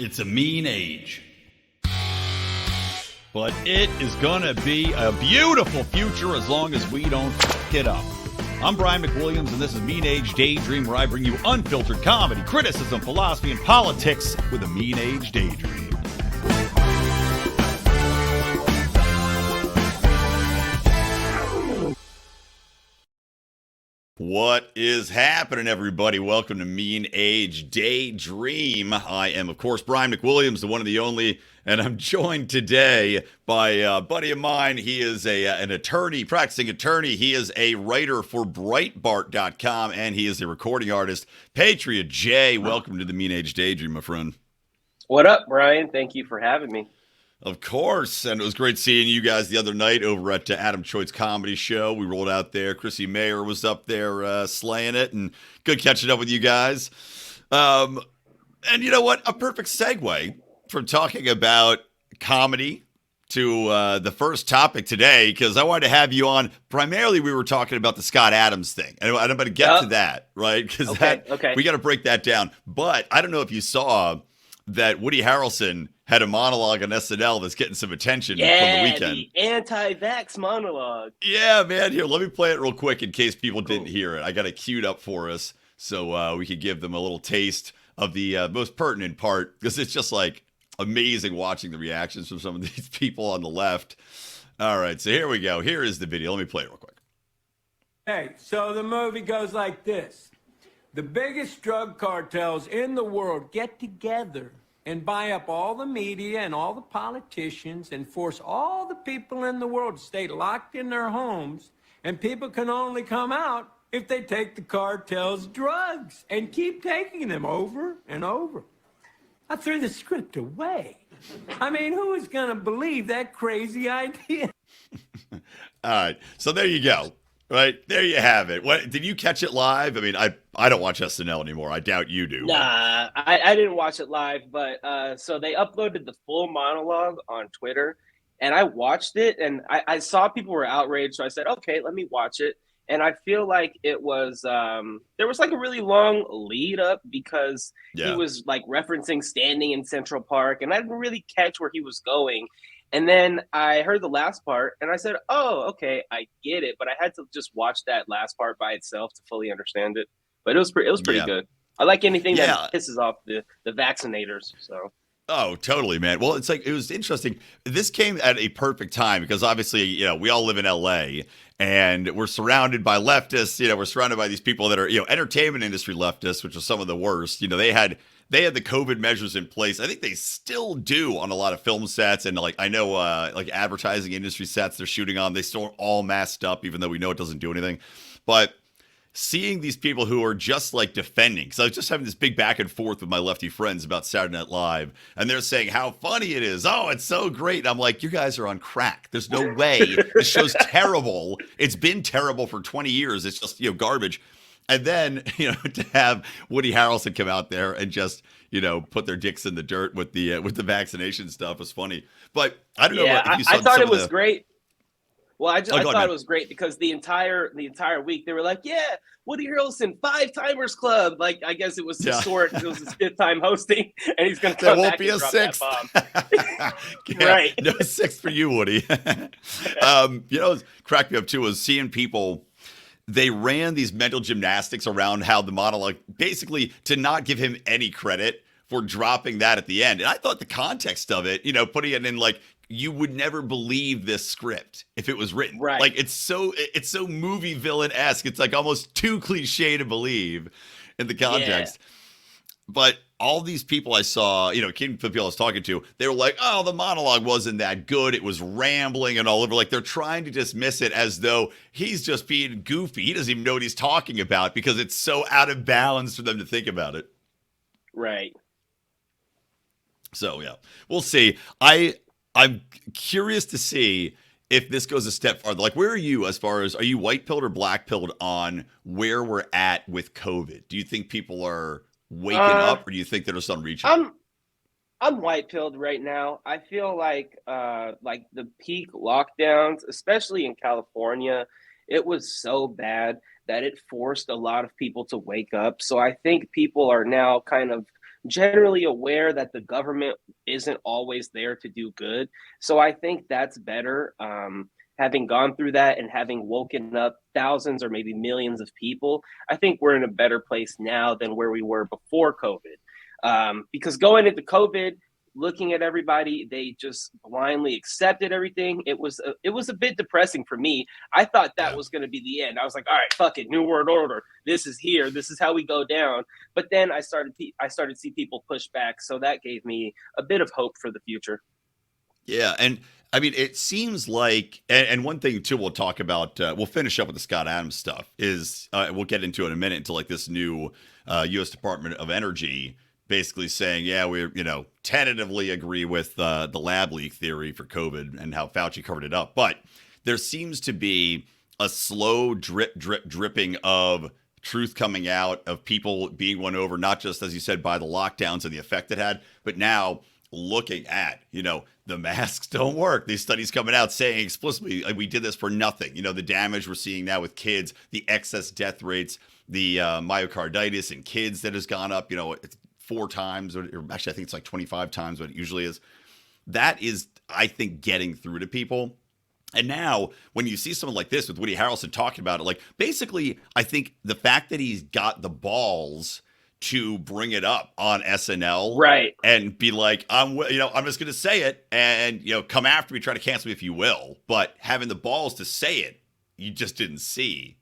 It's a mean age. But it is going to be a beautiful future as long as we don't f*** it up. I'm Brian McWilliams, and this is Mean Age Daydream, where I bring you unfiltered comedy, criticism, philosophy, and politics with a Mean Age Daydream. What is happening, everybody? Welcome to Mean Age Daydream. I am, of course, Brian McWilliams, the one and the only, and I'm joined today by a buddy of mine. He is an attorney, practicing attorney. He is a writer for Breitbart.com, and he is a recording artist. Patriot J, welcome to the Mean Age Daydream, my friend. What up, Brian? Thank you for having me. Of course, and it was great seeing you guys the other night over at Adam Choi's comedy show. We rolled out there. Chrissy Mayer was up there slaying it, and good catching up with you guys. And you know what? A perfect segue from talking about comedy to the first topic today, because I wanted to have you on. Primarily, we were talking about the Scott Adams thing, and I'm going to get to that, right? Because we got to break that down. But I don't know if you saw that Woody Harrelson had a monologue on SNL that's getting some attention from the weekend. The anti-vax monologue. Yeah, man. Here, let me play it real quick in case people didn't hear it. I got it queued up for us so we could give them a little taste of the most pertinent part, because it's just like amazing watching the reactions from some of these people on the left. All right, so here we go. Here is the video. Let me play it real quick. Hey, so the movie goes like this. The biggest drug cartels in the world get together and buy up all the media and all the politicians and force all the people in the world to stay locked in their homes, and people can only come out if they take the cartel's drugs and keep taking them over and over. I threw the script away. I mean, who is going to believe that crazy idea? All right, so there you go. Right, there you have it. What did you catch it live? I mean, I don't watch SNL anymore. I doubt you do. Nah, I didn't watch it live, but so they uploaded the full monologue on Twitter, and I watched it, and I saw people were outraged, so I said, okay, let me watch it. And I feel like it was there was like a really long lead up, because he was like referencing standing in Central Park, and I didn't really catch where he was going. And then I heard the last part, and I said, oh, okay, I get it. But I had to just watch that last part by itself to fully understand it. But it was pretty good. I like anything that pisses off the vaccinators. So. Oh, totally, man. Well, it's like, it was interesting. This came at a perfect time, because obviously, you know, we all live in LA, and we're surrounded by leftists. You know, we're surrounded by these people that are, you know, entertainment industry leftists, which are some of the worst. You know, they had the COVID measures in place. I think they still do on a lot of film sets, and like I know like advertising industry sets they're shooting on, they still are all masked up, even though we know it doesn't do anything. But seeing these people who are just like defending, because I was just having this big back and forth with my lefty friends about Saturday Night Live, and they're saying how funny it is. Oh, it's so great. And I'm like, you guys are on crack. There's no way. This show's terrible. It's been terrible for 20 years. It's just, you know, garbage. And then, you know, to have Woody Harrelson come out there and just, you know, put their dicks in the dirt with the vaccination stuff was funny. But I don't know if you saw. I thought it was great. Well, I thought it was great because the entire week they were like, yeah, Woody Harrelson, 5-timers club. Like, I guess it was historic. It was his 5th time hosting, and he's going to come back and drop that bomb. Right. No 6th for you, Woody. You know, what cracked me up too was seeing people. They ran these mental gymnastics around how the monologue, basically to not give him any credit for dropping that at the end. And I thought the context of it, you know, putting it in like, you would never believe this script if it was written. Right. Like, it's so movie villain-esque. It's like almost too cliche to believe in the context. Yeah. But all these people I saw, you know, the people I was talking to, they were like, oh, the monologue wasn't that good. It was rambling and all over. Like, they're trying to dismiss it as though he's just being goofy. He doesn't even know what he's talking about because it's so out of balance for them to think about it. Right. So, yeah, we'll see. I'm curious to see if this goes a step farther. Like, where are you as far as, are you white-pilled or black-pilled on where we're at with COVID? Do you think people are waking up, or do you think there's some reaching? I'm white-pilled right now. I feel like the peak lockdowns, especially in California, it was so bad that it forced a lot of people to wake up. So I think people are now kind of generally aware that the government isn't always there to do good. So I think that's better. Having gone through that and having woken up thousands or maybe millions of people, I think we're in a better place now than where we were before COVID. Because going into COVID, looking at everybody, they just blindly accepted everything. It was a bit depressing for me. I thought that was going to be the end. I was like, all right, fuck it, new world order. This is here. This is how we go down. But then I started to see people push back, so that gave me a bit of hope for the future. Yeah, and I mean, it seems like, and one thing too, we'll talk about. We'll finish up with the Scott Adams stuff. Is we'll get into it in a minute into like this new U.S. Department of Energy basically saying, yeah, we tentatively agree with the lab leak theory for COVID and how Fauci covered it up, but there seems to be a slow dripping of truth coming out of people being won over, not just as you said by the lockdowns and the effect it had, but now looking at, the masks don't work. These studies coming out saying explicitly, like, we did this for nothing. The damage we're seeing now with kids, the excess death rates, the myocarditis in kids that has gone up, it's 4 times, or actually I think it's like 25 times what it usually is. That is, I think, getting through to people. And now when you see someone like this with Woody Harrelson talking about it, like basically, I think the fact that he's got the balls to bring it up on SNL, right, and be like, I'm just going to say it, and come after me, try to cancel me if you will, but having the balls to say it, you just didn't see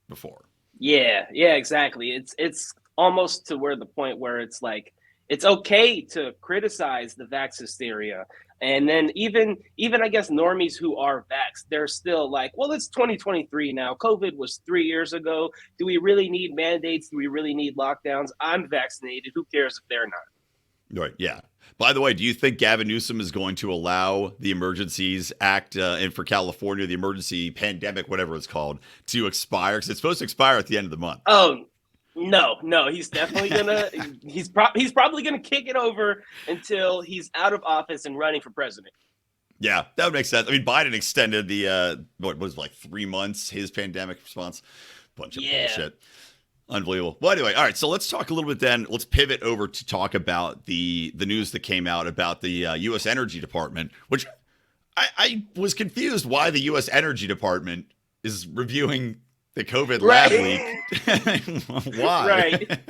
before. Yeah, exactly. It's almost to where the point where it's like it's okay to criticize the vax hysteria. And then even I guess normies who are vaxxed, they're still like, well, it's 2023 now. COVID was 3 years ago. Do we really need mandates? Do we really need lockdowns? I'm vaccinated. Who cares if they're not? Right. Yeah. By the way, do you think Gavin Newsom is going to allow the Emergencies Act and for California, the emergency pandemic, whatever it's called, to expire? Because it's supposed to expire at the end of the month. Oh, no, he's definitely gonna. he's probably gonna kick it over until he's out of office and running for president. Yeah, that would make sense. I mean, Biden extended the what was it, like 3 months his pandemic response. Bunch of bullshit. Unbelievable. Well, anyway, all right. So let's talk a little bit then. Let's pivot over to talk about the news that came out about the U.S. Energy Department, which I was confused why the U.S. Energy Department is reviewing the COVID lab leak. Why? Right.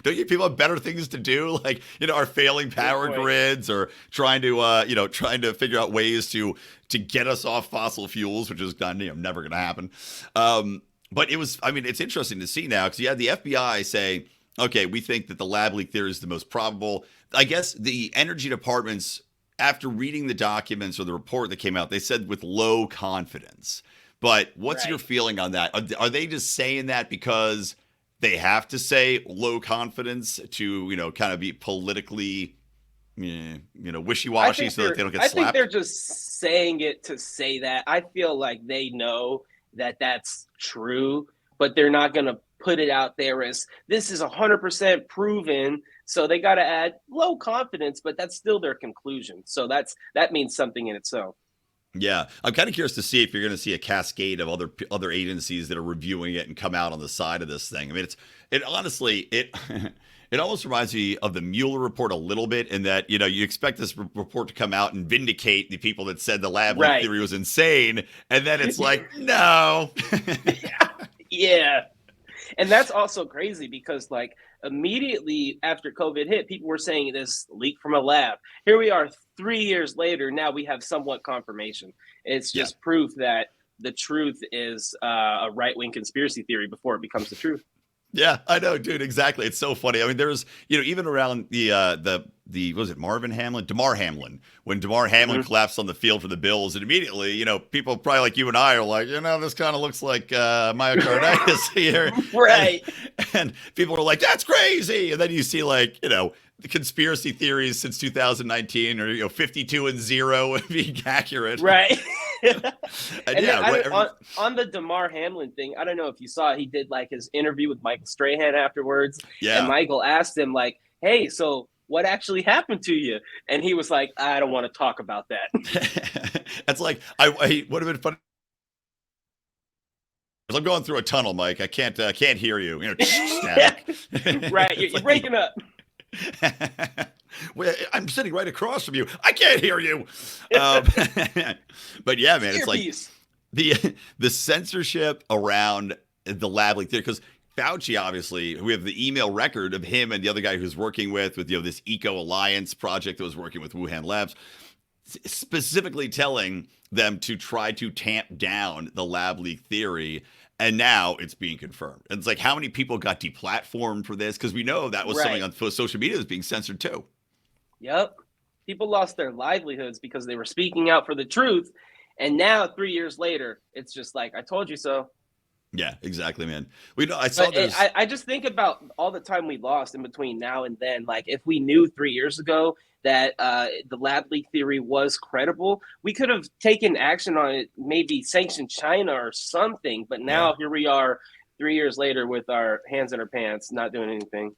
Don't you people have better things to do? Like, our failing power grids, or trying to figure out ways to get us off fossil fuels, which is never going to happen. But it's interesting to see now, because you had the FBI say, okay, we think that the lab leak theory is the most probable. I guess the energy departments, after reading the documents or the report that came out, they said with low confidence. But what's your feeling on that? Are they just saying that because they have to say low confidence to, kind of be politically, wishy-washy so that they don't get slapped? I think they're just saying it to say that. I feel like they know that that's true, but they're not going to put it out there as this is 100% proven. So they got to add low confidence, but that's still their conclusion. So that means something in itself. Yeah, I'm kind of curious to see if you're going to see a cascade of other agencies that are reviewing it and come out on the side of this thing. I mean, it honestly it almost reminds me of the Mueller report a little bit, in that you expect this report to come out and vindicate the people that said the lab leak theory was insane, and then it's like, no. Yeah. And that's also crazy because, like, immediately after COVID hit, people were saying this leak from a lab. Here we are 3 years later. Now we have somewhat confirmation. It's just proof that the truth is a right-wing conspiracy theory before it becomes the truth. Yeah, I know, dude. Exactly. It's so funny. I mean, there's, even around the what was it, Damar Hamlin, when Damar Hamlin collapsed on the field for the Bills, and immediately, people probably like you and I are like, this kind of looks like myocarditis here. Right. And people are like, that's crazy. And then you see, like, the conspiracy theories since 2019 are, 52 and 0 being accurate. Right. And on the Damar Hamlin thing, I don't know if you saw, he did like his interview with Michael Strahan afterwards. Yeah. And Michael asked him, like, hey, so what actually happened to you? And he was like, I don't want to talk about that. That's like, I would have been funny. I'm going through a tunnel, Mike. I can't hear you. Right. You're breaking up. Well, I'm sitting right across from you. I can't hear you. Um, but yeah, man, it's like Earpiece. the censorship around the lab leak theory, because Fauci, obviously, we have the email record of him and the other guy who's working with this Eco Alliance project that was working with Wuhan Labs, specifically telling them to try to tamp down the lab leak theory. And now it's being confirmed. And it's like, how many people got deplatformed for this? Because we know that was something on social media that's being censored too. Yep. People lost their livelihoods because they were speaking out for the truth. And now 3 years later, it's just like, I told you so. Yeah, exactly, man. We know. I saw this. I just think about all the time we lost in between now and then. Like, if we knew 3 years ago that the lab leak theory was credible, we could have taken action on it, maybe sanctioned China or something. But now here we are 3 years later with our hands in our pants, not doing anything.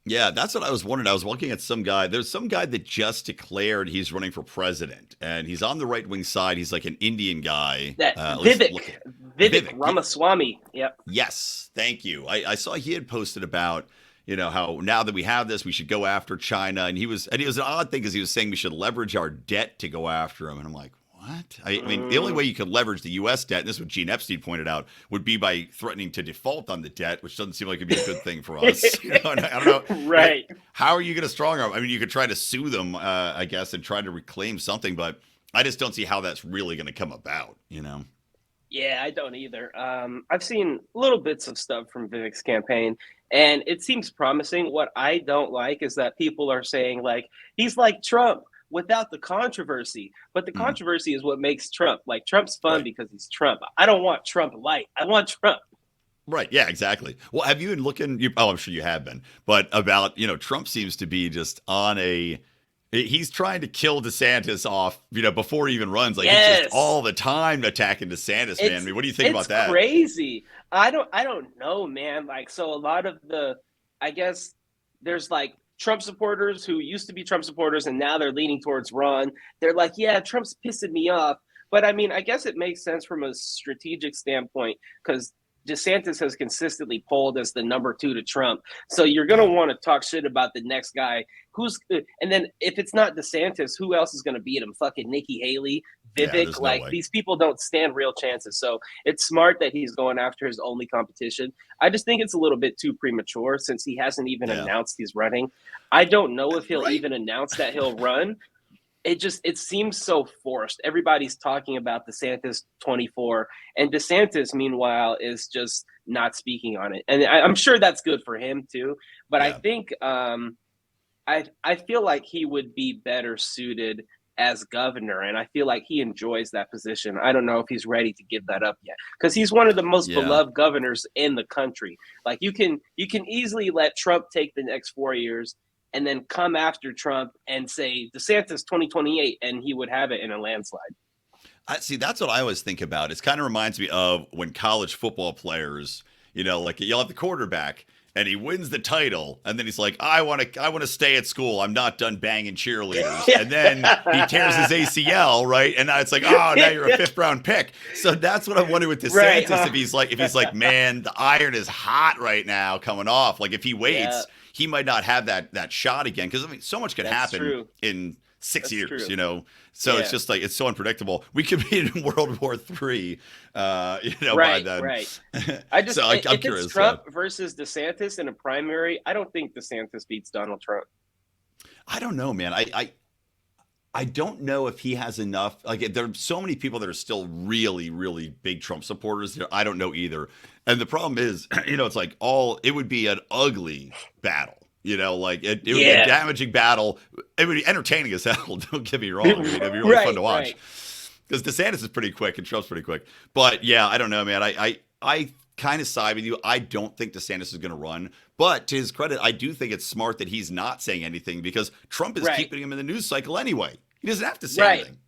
Yeah, that's what I was wondering. I was looking at some guy. There's some guy that just declared he's running for president, and he's on the right wing side. He's like an Indian guy. That Vivek Ramaswamy. Yep. Yes, thank you. I saw he had posted about how now that we have this, we should go after China, and it was an odd thing because he was saying we should leverage our debt to go after him, and I'm like, what? I mean, the only way you could leverage the U.S. debt, and this is what Gene Epstein pointed out, would be by threatening to default on the debt, which doesn't seem like it'd be a good thing for us. I don't know. Right. How are you going to strong arm? I mean, you could try to sue them, I guess, and try to reclaim something, but I just don't see how that's really going to come about, Yeah, I don't either. I've seen little bits of stuff from Vivek's campaign, and it seems promising. What I don't like is that people are saying, like, he's like Trump without the controversy. But the controversy is what makes Trump. Like, Trump's fun because he's Trump. I don't want Trump light. I want Trump. Right. Yeah, exactly. Well, have you been looking? I'm sure you have been. But about, Trump seems to be just on he's trying to kill DeSantis off, before he even runs. Like, he's just all the time attacking DeSantis, man. I mean, what do you think about that? It's crazy. I don't know, man. Like, so a lot of I guess there's like Trump supporters who used to be Trump supporters and now they're leaning towards Ron. They're like, yeah, Trump's pissing me off. But I mean, I guess it makes sense from a strategic standpoint because DeSantis has consistently polled as the number 2 to Trump. So you're going to want to talk shit about the next guy and then if it's not DeSantis, who else is going to beat him? Fucking Nikki Haley, Vivek. No way. These people don't stand real chances. So it's smart that he's going after his only competition. I just think it's a little bit too premature since he hasn't even announced he's running. I don't know if he'll even announce that he'll run. It seems so forced. Everybody's talking about DeSantis 24, and DeSantis, meanwhile, is just not speaking on it. And I'm sure that's good for him too. But I think I feel like he would be better suited as governor, and I feel like he enjoys that position. I don't know if he's ready to give that up yet because he's one of the most beloved governors in the country. Like you can easily let Trump take the next 4 years and then come after Trump and say DeSantis 2028, and he would have it in a landslide. See, that's what I always think about. It kind of reminds me of when college football players, like you'll have the quarterback and he wins the title, and then he's like, I want to stay at school. I'm not done banging cheerleaders. And then he tears his ACL, right? And now it's like, oh, now you're a 5th round pick. So that's what I'm wondering with DeSantis. If he's like, man, the iron is hot right now coming off. Like if he waits, he might not have that shot again. Because I mean, so much can happen in 6 years, So it's just like, it's so unpredictable. We could be in World War III, by then. Right. I just, so if curious, it's Trump versus DeSantis in a primary, I don't think DeSantis beats Donald Trump. I don't know, man. I don't know if he has enough. Like, there are so many people that are still really, really big Trump supporters. I don't know either. And the problem is, it's like it would be an ugly battle. It would be a damaging battle. It would be entertaining as hell. Don't get me wrong. I mean, it'd be really fun to watch. Because DeSantis is pretty quick and Trump's pretty quick. But yeah, I don't know, man. I kind of side with you. I don't think DeSantis is going to run. But to his credit, I do think it's smart that he's not saying anything because Trump is keeping him in the news cycle anyway. He doesn't have to say anything.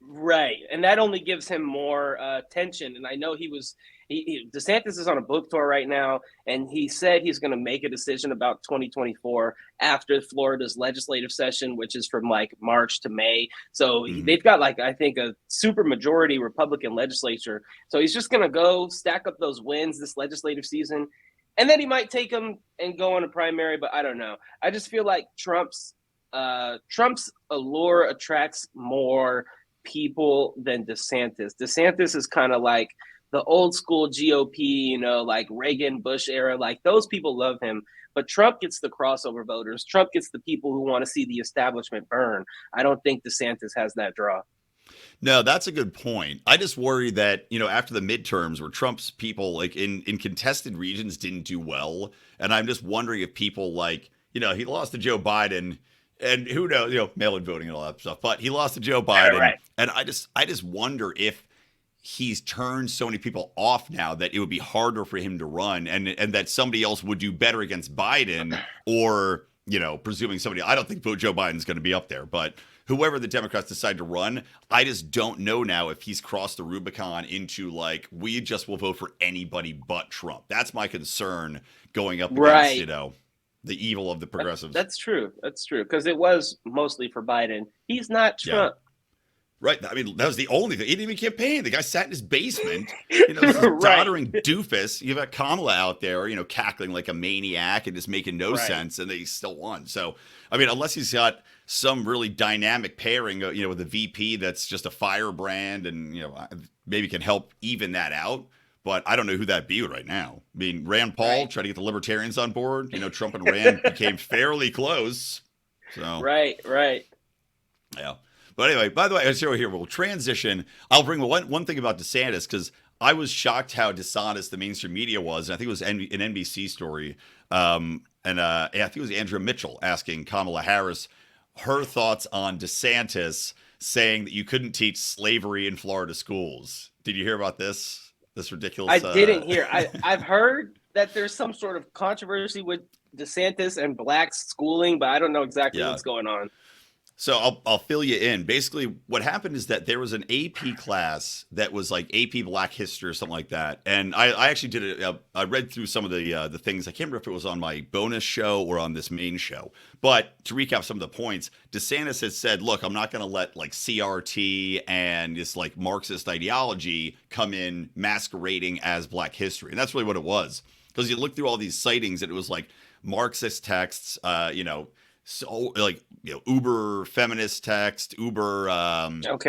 Right. And that only gives him more attention. And I know DeSantis is on a book tour right now, and he said he's going to make a decision about 2024 after Florida's legislative session, which is from like March to May. So they've got I think a super majority Republican legislature. So he's just going to go stack up those wins this legislative season And then he might take him and go on a primary, but I don't know. I just feel like Trump's allure attracts more people than DeSantis. DeSantis is kind of like the old school GOP, like Reagan, Bush era. Like those people love him. But Trump gets the crossover voters. Trump gets the people who want to see the establishment burn. I don't think DeSantis has that draw. No, that's a good point. I just worry that, after the midterms where Trump's people like in contested regions didn't do well. And I'm just wondering if people like, he lost to Joe Biden and who knows, mail-in voting and all that stuff, but he lost to Joe Biden. Right. And I just wonder if he's turned so many people off now that it would be harder for him to run and that somebody else would do better against Biden or, presuming somebody, I don't think Joe Biden's going to be up there, but whoever the Democrats decide to run, I just don't know now if he's crossed the Rubicon into like, we just will vote for anybody but Trump. That's my concern going up against, the evil of the progressives. That's true. Because it was mostly for Biden. He's not Trump. Yeah. Right. I mean, that was the only thing. He didn't even campaign. The guy sat in his basement, this doddering doofus. You've got Kamala out there, cackling like a maniac and just making no sense, and they still won. So, I mean, unless he's got some really dynamic pairing, with a VP that's just a firebrand and, maybe can help even that out. But I don't know who that'd be right now. I mean, Rand Paul tried to get the libertarians on board. Trump and Rand became fairly close. So Right. Yeah. But anyway, by the way, here we'll transition. I'll bring one thing about DeSantis because I was shocked how dishonest the mainstream media was. And I think it was an NBC story. I think it was Andrea Mitchell asking Kamala Harris her thoughts on DeSantis saying that you couldn't teach slavery in Florida schools. Did you hear about this? This ridiculous. I didn't hear. I've heard that there's some sort of controversy with DeSantis and black schooling, but I don't know exactly what's going on. So I'll fill you in. Basically, what happened is that there was an AP class that was like AP Black History or something like that, and I actually did it. I read through some of the things. I can't remember if it was on my bonus show or on this main show. But to recap some of the points, DeSantis has said, "Look, I'm not going to let like CRT and this like Marxist ideology come in masquerading as Black history," and that's really what it was. Because you look through all these sightings, and it was like Marxist texts, so like uber feminist text, uber kind of,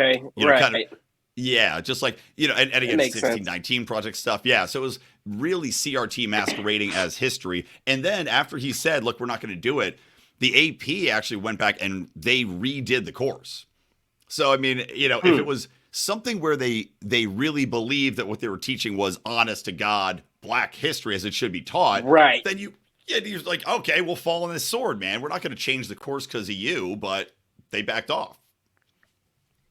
just like and again 1619 project stuff. So it was really CRT masquerading as history. And then after he said, look, we're not going to do it, the AP actually went back and they redid the course. So I mean, if it was something where they really believed that what they were teaching was honest to God Black history as it should be taught, then you're like, okay, we'll fall on this sword, man. We're not going to change the course because of you, but they backed off.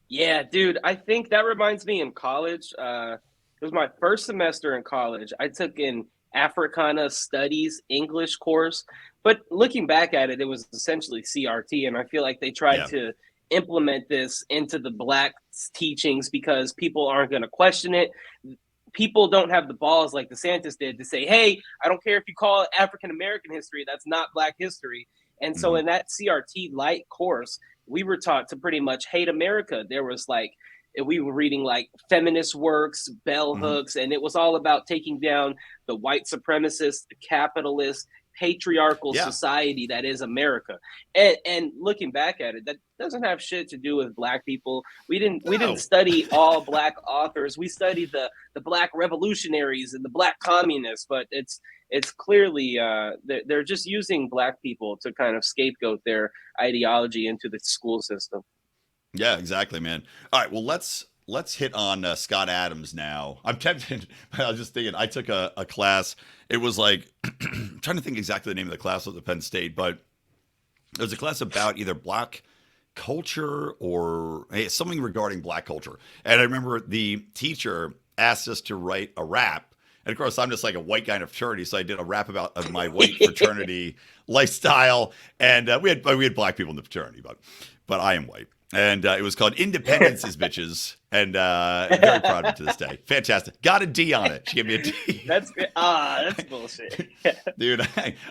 Yeah, dude, I think that reminds me in college. It was my first semester in college. I took an Africana Studies English course, but looking back at it, it was essentially CRT, and I feel like they tried to implement this into the Black teachings because people aren't going to question it. People don't have the balls like DeSantis did to say, hey, I don't care if you call it African-American history, that's not Black history. And so in that CRT light course, we were taught to pretty much hate America. There was like, we were reading like feminist works, bell hooks, and it was all about taking down the white supremacist, the capitalist, patriarchal society that is America. And looking back at it, that doesn't have shit to do with Black people. We didn't study all Black authors. We studied the Black revolutionaries and the Black communists, but it's clearly they're just using Black people to kind of scapegoat their ideology into the school system. Yeah, exactly, man. All right, well, let's hit on Scott Adams now. I'm tempted. I was just thinking, I took a class. It was like, I'm trying to think exactly the name of the class at the Penn State, but it was a class about either Black culture or something regarding Black culture. And I remember the teacher asked us to write a rap. And of course, I'm just like a white guy in a fraternity, so I did a rap about my white fraternity lifestyle. And we had Black people in the fraternity, but I am white. And it was called Independence is Bitches. And very proud of it to this day. Fantastic. Got a D on it. She gave me a D. That's bullshit. Dude,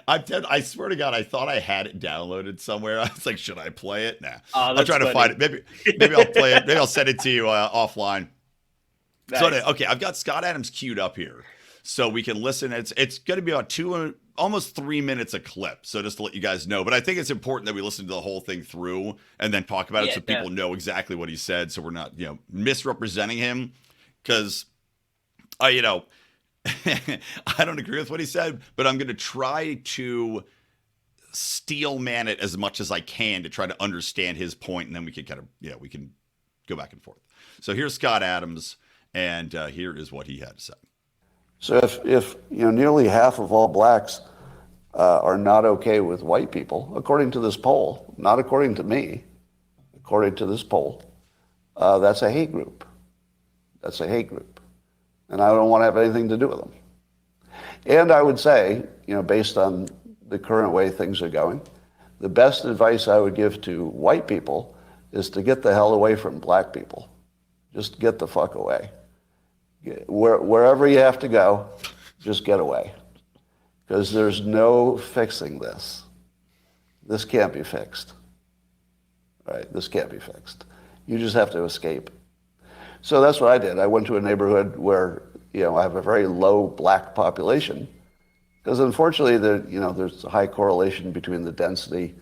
I swear to God, I thought I had it downloaded somewhere. I was like, should I play it? Nah. I'll try to find it. Maybe I'll play it. Maybe I'll send it to you offline. So, okay, I've got Scott Adams queued up here. so we can listen. It's going to be about almost 3 minutes a clip. So just to let you guys know, but I think it's important that we listen to the whole thing through and then talk about it so people know exactly what he said, so we're not misrepresenting him, because I don't agree with what he said, but I'm going to try to steel man it as much as I can to try to understand his point, and then we can kind of we can go back and forth. So here's Scott Adams, and here is what he had to say. So if nearly half of all blacks are not okay with white people, according to this poll, not according to me, according to this poll, that's a hate group. That's a hate group, and I don't want to have anything to do with them. And I would say, based on the current way things are going, the best advice I would give to white people is to get the hell away from black people. Just get the fuck away. Wherever you have to go, just get away. Because there's no fixing this. This can't be fixed. Right? This can't be fixed. You just have to escape. So that's what I did. I went to a neighborhood where, I have a very low black population. Because unfortunately, there's a high correlation between the density.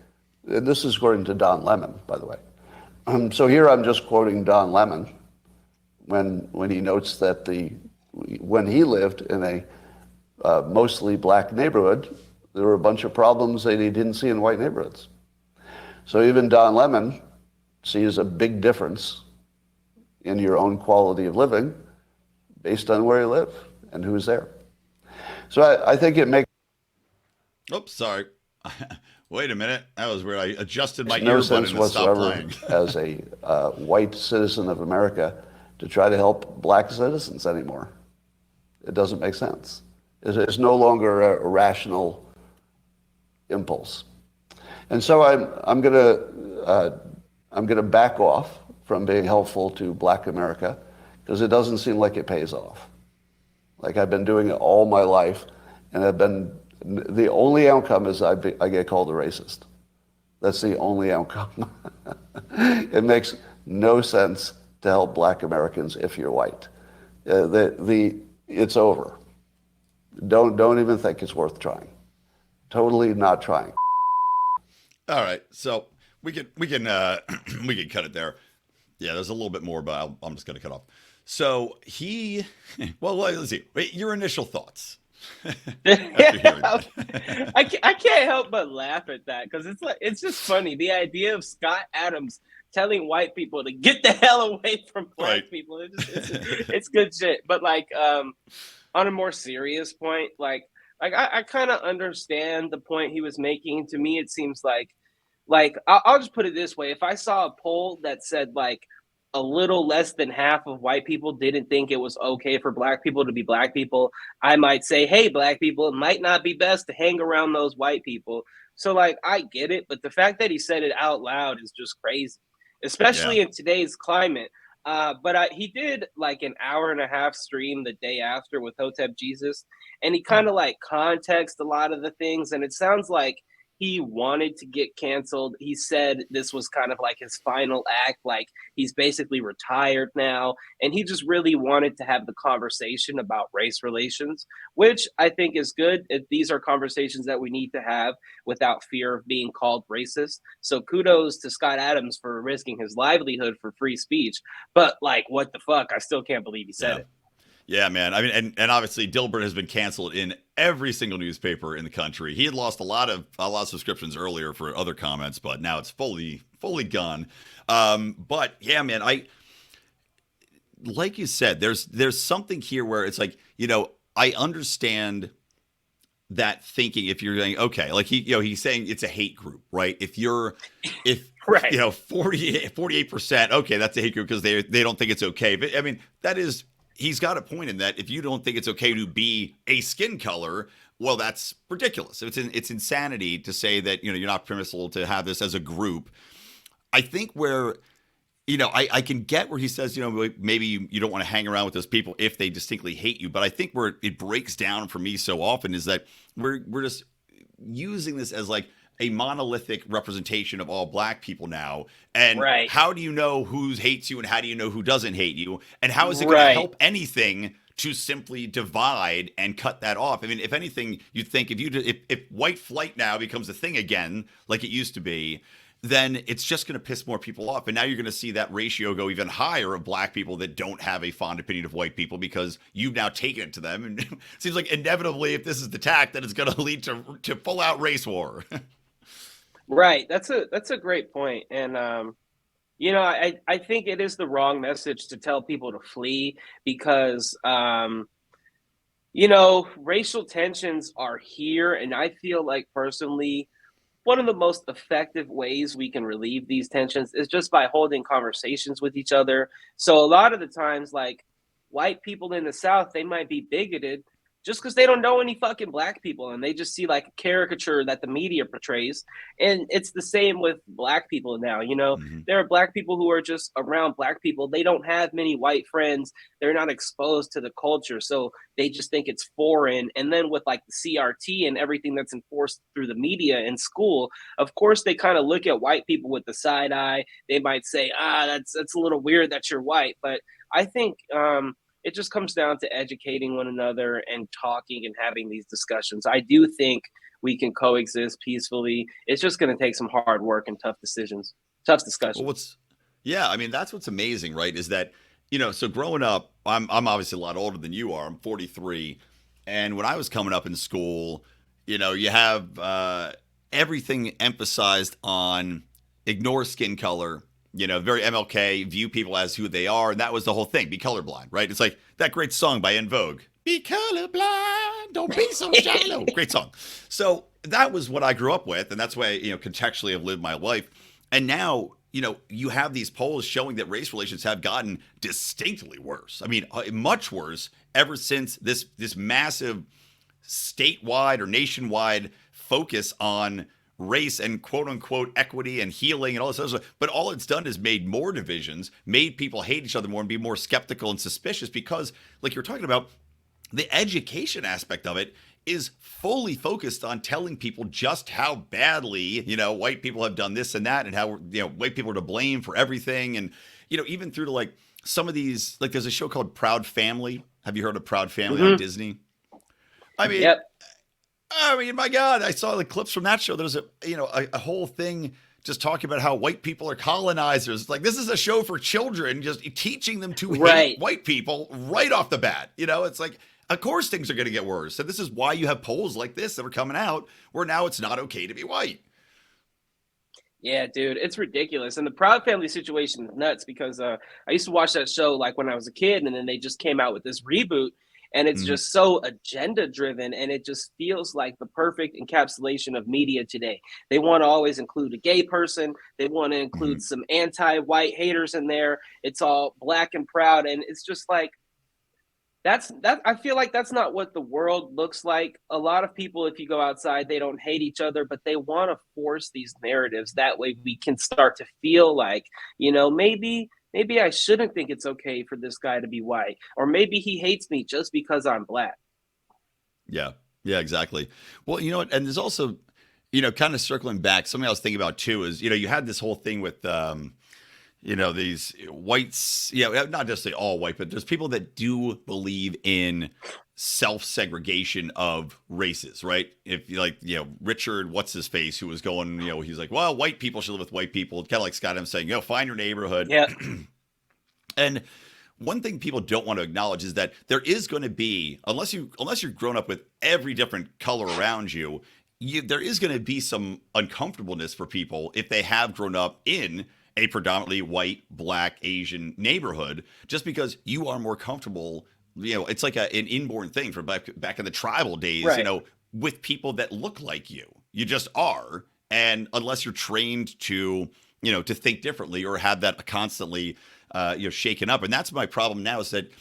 And this is according to Don Lemon, by the way. So here I'm just quoting Don Lemon when he notes that when he lived in a mostly black neighborhood, there were a bunch of problems that he didn't see in white neighborhoods. So even Don Lemon sees a big difference in your own quality of living based on where you live and who's there. So I think it makes... Oops, sorry. Wait a minute. That was weird. I adjusted my no earbud sense and it stopped whatsoever playing. as a white citizen of America to try to help black citizens anymore. It doesn't make sense. It's no longer a rational impulse. And so I'm gonna back off from being helpful to black America because it doesn't seem like it pays off. Like I've been doing it all my life, and the only outcome is I get called a racist. That's the only outcome. It makes no sense to help black Americans if you're white. It's over. Don't even think it's worth trying. Totally not trying. All right, so we can we can cut it there. Yeah, there's a little bit more, but I'm just going to cut off. So well, let's see. Wait, your initial thoughts. I can't help but laugh at that because it's just funny. The idea of Scott Adams telling white people to get the hell away from black people. It's good shit. But on a more serious point, I kind of understand the point he was making. To me, it seems like I'll just put it this way: if I saw a poll that said a little less than half of white people didn't think it was okay for black people to be black people, I might say, hey, black people, it might not be best to hang around those white people. So I get it, but the fact that he said it out loud is just crazy, especially in today's climate. But he did an hour and a half stream the day after with Hotep Jesus, and he kind of context a lot of the things, and it sounds like he wanted to get canceled. He said this was kind of his final act, he's basically retired now, and he just really wanted to have the conversation about race relations, which I think is good. These are conversations that we need to have without fear of being called racist. So kudos to Scott Adams for risking his livelihood for free speech. But what the fuck? I still can't believe he said it. Yeah, man. I mean, and obviously Dilbert has been canceled in every single newspaper in the country. He had lost a lot of subscriptions earlier for other comments, but now it's fully gone. But yeah, man, like you said, there's something here where it's I understand that thinking. If you're saying, okay, he's saying it's a hate group, right? If right. 48%, okay, that's a hate group because they don't think it's okay. But I mean, he's got a point in that if you don't think it's okay to be a skin color, well, that's ridiculous. It's insanity to say that, you're not permissible to have this as a group. I think where, I can get where he says, maybe you don't want to hang around with those people if they distinctly hate you. But I think where it breaks down for me so often is that we're just using this as a monolithic representation of all black people now. And how do you know who hates you and how do you know who doesn't hate you? And how is it going to help anything to simply divide and cut that off. I mean, if anything, you'd think if white flight now becomes a thing again, like it used to be, then it's just going to piss more people off. And now you're going to see that ratio go even higher of black people that don't have a fond opinion of white people because you've now taken it to them. And it seems like inevitably, if this is the tack, then it's going to lead to full out race war. Right. That's a great point. And I think it is the wrong message to tell people to flee because racial tensions are here, and I feel like personally one of the most effective ways we can relieve these tensions is just by holding conversations with each other. So a lot of the times, like, white people in the South, they might be bigoted just because they don't know any fucking black people, and they just see like a caricature that the media portrays. And it's the same with black people now. There are black people who are just around black people. They don't have many white friends. They're not exposed to the culture, so they just think it's foreign. And then with like the CRT and everything that's enforced through the media in school, of course they kind of look at white people with the side eye. They might say, that's a little weird that you're white. But I think it just comes down to educating one another and talking and having these discussions. I do think we can coexist peacefully. It's just going to take some hard work and tough discussions. Well, I mean, that's what's amazing, right? Is that, so growing up, I'm obviously a lot older than you are. I'm 43. And when I was coming up in school, you have everything emphasized on ignore skin color, very MLK, view people as who they are. And that was the whole thing. Be colorblind, right? It's like that great song by En Vogue. Be colorblind. Don't be so shallow. Great song. So that was what I grew up with. And that's why, contextually I've lived my life. And now, you have these polls showing that race relations have gotten distinctly worse. I mean, much worse ever since this massive statewide or nationwide focus on race and quote unquote equity and healing and all this other stuff. But all it's done is made more divisions, made people hate each other more and be more skeptical and suspicious because, like you're talking about, the education aspect of it is fully focused on telling people just how badly, white people have done this and that and how, white people are to blame for everything. And, even through to like some of these, like there's a show called Proud Family. Have you heard of Proud Family on Disney? I mean, yep. My God, I saw the clips from that show. There's a whole thing just talking about how white people are colonizers. Like this is a show for children, just teaching them to hate white people right off the bat. It's like, of course things are going to get worse. And this is why you have polls like this that are coming out where now it's not okay to be white. Yeah, dude, it's ridiculous. And the Proud Family situation is nuts because I used to watch that show like when I was a kid, and then they just came out with this reboot. And it's just so agenda driven, and it just feels like the perfect encapsulation of media today. They want to always include a gay person. They want to include some anti-white haters in there. It's all black and proud. And it's just like, I feel like that's not what the world looks like. A lot of people, if you go outside, they don't hate each other, but they want to force these narratives. That way we can start to feel like, maybe I shouldn't think it's okay for this guy to be white, or maybe he hates me just because I'm black. Yeah, exactly. Well, and there's also, kind of circling back, something I was thinking about too is, you had this whole thing with, these whites, not just all white, but there's people that do believe in self-segregation of races, right? If you like, Richard, what's his face, who was going, he's like, well, white people should live with white people. Kind of like Scott, I'm saying, find your neighborhood. Yeah. And one thing people don't want to acknowledge is that there is going to be, unless you're grown up with every different color around you, there is going to be some uncomfortableness for people if they have grown up in a predominantly white, black, Asian neighborhood, just because you are more comfortable. It's like an inborn thing from back in the tribal days, right. With people that look like you. You just are. And unless you're trained to, to think differently or have that constantly, shaken up. And that's my problem now is that,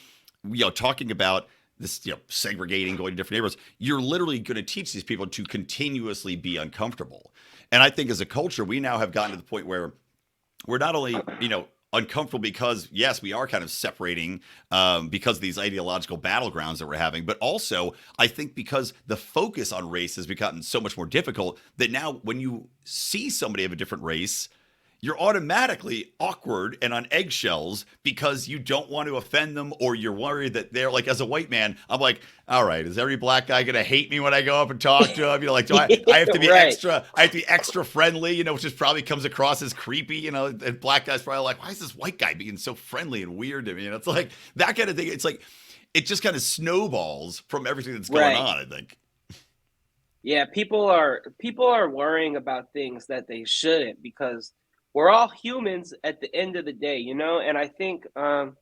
talking about this, segregating, going to different neighborhoods, you're literally going to teach these people to continuously be uncomfortable. And I think as a culture, we now have gotten to the point where we're not only, uncomfortable because, yes, we are kind of separating because of these ideological battlegrounds that we're having, but also I think because the focus on race has become so much more difficult that now when you see somebody of a different race, you're automatically awkward and on eggshells because you don't want to offend them, or you're worried that they're like, as a white man, I'm like, all right, is every black guy gonna hate me when I go up and talk to him? You know, like, I have to be Right. extra, I have to be extra friendly, you know, which just probably comes across as creepy, you know, and black guys probably like, why is this white guy being so friendly and weird to me? And it's like that kind of thing. It's like, it just kind of snowballs from everything that's going Right. on, I think. Yeah, people are worrying about things that they shouldn't, because we're all humans at the end of the day, you know? And I think I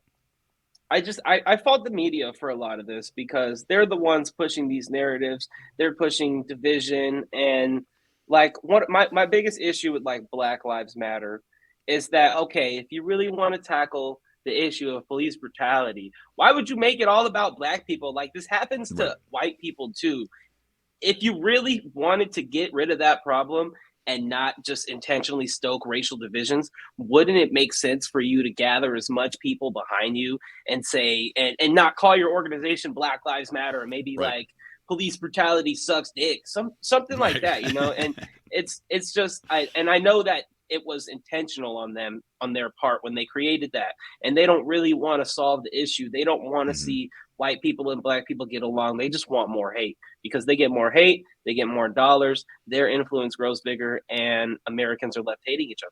fault the media for a lot of this, because they're the ones pushing these narratives. They're pushing division. And like, what my biggest issue with like Black Lives Matter is that, okay, if you really want to tackle the issue of police brutality, why would you make it all about black people? Like, this happens to Right. white people too. If you really wanted to get rid of that problem and not just intentionally stoke racial divisions, wouldn't it make sense for you to gather as much people behind you and say, and not call your organization Black Lives Matter, or maybe Right. like police brutality sucks dick, something like Right. that, you know? And it's just, I know that it was intentional on their part when they created that, and they don't really want to solve the issue. They don't want to Mhm. see white people and black people get along. They just want more hate, because they get more hate, they get more dollars, their influence grows bigger, and Americans are left hating each other.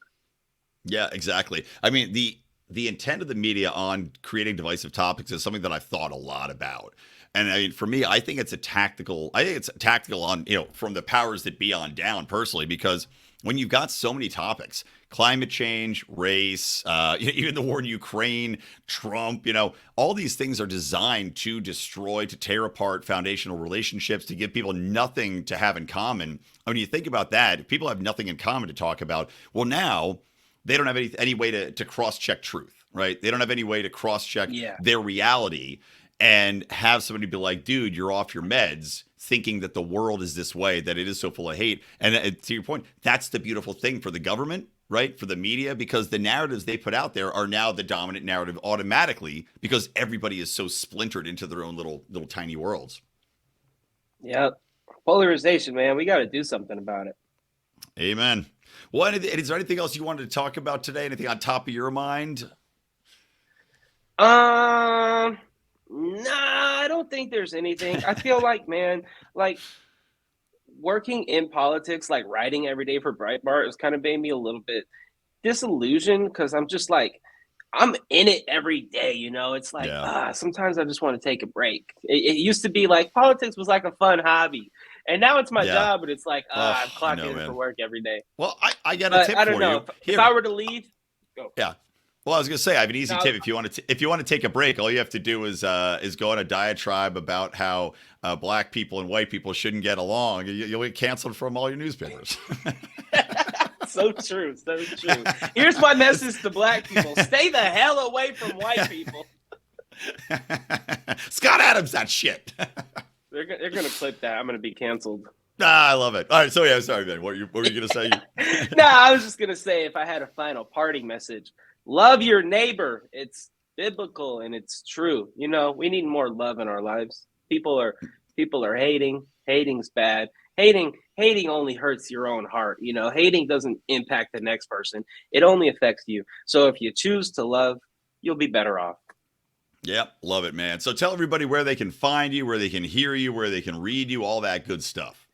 Yeah, exactly. I mean, the intent of the media on creating divisive topics is something that I've thought a lot about. And I mean, for me, I think it's a tactical. I think it's tactical on, you know, from the powers that be on down, personally, because when you've got so many topics, climate change, race, even the war in Ukraine, Trump, you know, all these things are designed to destroy, to tear apart foundational relationships, to give people nothing to have in common. When you think about that, if people have nothing in common to talk about, well, now they don't have any way to cross-check truth, right? They don't have any way to cross-check Yeah. their reality and have somebody be like, dude, you're off your meds, thinking that the world is this way, that it is so full of hate. And to your point, that's the beautiful thing for the government, right? For the media, because the narratives they put out there are now the dominant narrative automatically, because everybody is so splintered into their own little tiny worlds. Yep. Polarization, man. We got to do something about it. Amen. Well, is there anything else you wanted to talk about today? Anything on top of your mind? Nah, I don't think there's anything. I feel like, man, like working in politics, like writing every day for Breitbart, has kind of made me a little bit disillusioned, because I'm just like, I'm in it every day, you know? It's like, Yeah. sometimes I just want to take a break. It used to be like politics was like a fun hobby. And now it's my Yeah. job, but it's like, Oh, I'm I clocking know, in man. for work every day. Well, I got a But tip I don't for know. you. If Here. I were to leave, go. Yeah. Well, I was gonna say I have an easy No. tip. If you want to take a break, all you have to do is go on a diatribe about how black people and white people shouldn't get along. You'll get canceled from all your newspapers. So true. So true. Here's my message to black people: stay the hell away from white people. Scott Adams, that shit. They're gonna clip that. I'm gonna be canceled. I love it. All right, so yeah, sorry, man. What were you gonna say? No, I was just gonna say, if I had a final parting message, love your neighbor. It's biblical and it's true. You know, we need more love in our lives. People are hating. Hating's bad. Hating only hurts your own heart. You know, hating doesn't impact the next person. It only affects you. So if you choose to love, you'll be better off. Yep, love it, man. So tell everybody where they can find you, where they can hear you, where they can read you, all that good stuff.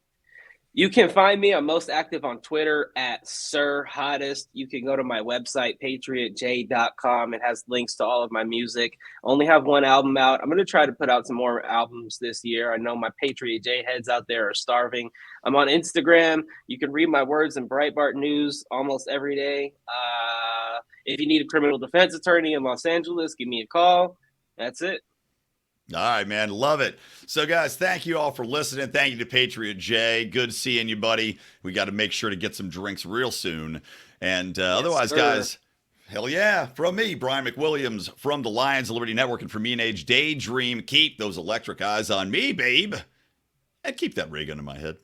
You can find me. I'm most active on Twitter at Sir Hottest. You can go to my website, patriotj.com. It has links to all of my music. I only have one album out. I'm going to try to put out some more albums this year. I know my Patriot J heads out there are starving. I'm on Instagram. You can read my words in Breitbart News almost every day. If you need a criminal defense attorney in Los Angeles, give me a call. That's it. All right, man. Love it. So, guys, thank you all for listening. Thank you to Patriot J. Good seeing you, buddy. We got to make sure to get some drinks real soon. And otherwise, sir. guys, hell yeah. From me, Brian McWilliams, from the Lions of Liberty Network, and from me and Age, daydream. Keep those electric eyes on me, babe. And keep that ray gun in my head.